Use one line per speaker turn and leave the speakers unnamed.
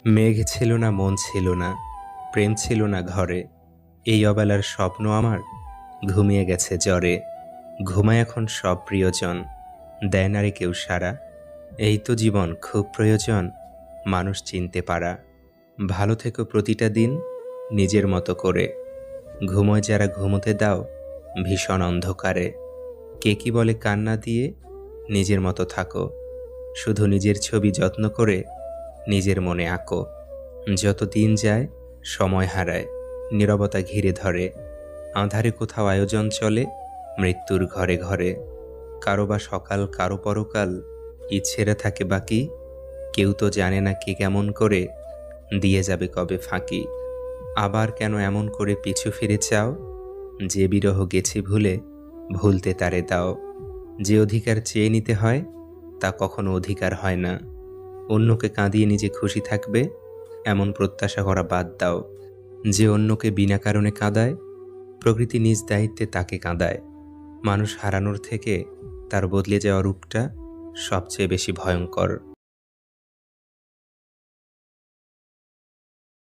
মেঘ ছিল না, মন ছিল না, প্রেম ছিল না ঘরে। এই অবেলার স্বপ্ন আমার ঘুমিয়ে গেছে জ্বরে। ঘুমায় এখন সব প্রিয়জন, দেয় না রে কেউ সাড়া। এই তো জীবন, খুব প্রয়োজন মানুষ চিনতে পারা। ভালো থেকো প্রতিটা দিন নিজের মতো করে। ঘুমোয় যারা ঘুমোতে দাও ভীষণ অন্ধকারে। কে কি বলে কান্না দিয়ে নিজের মতো থাকো। শুধু নিজের ছবি যত্ন করে নিজের মনে আঁকো। যত দিন যায় সময় হারায়, নীরবতা ঘিরে ধরে। আঁধারে কোথাও আয়োজন চলে মৃত্যুর ঘরে ঘরে। কারো বা সকাল, কারো পরকাল, ইচ্ছেরা থাকে বাকি। কেউ তো জানে না কে কেমন করে দিয়ে যাবে কবে ফাঁকি। আবার কেন এমন করে পিছু ফিরে চাও? যে বিরহ গেছি ভুলে ভুলতে তারে দাও। যে অধিকার চেয়ে নিতে হয় তা কখনো অধিকার হয় না। অন্যকে কাঁদিয়ে নিজে খুশি থাকবে এমন প্রত্যাশা করা বাদ দাও। যে অন্যকে বিনা কারণে কাঁদায় প্রকৃতি নিজ দায়িত্বে তাকে কাঁদায়। মানুষ হারানোর থেকে তার বদলে যাওয়া রূপটা সবচেয়ে বেশি ভয়ঙ্কর।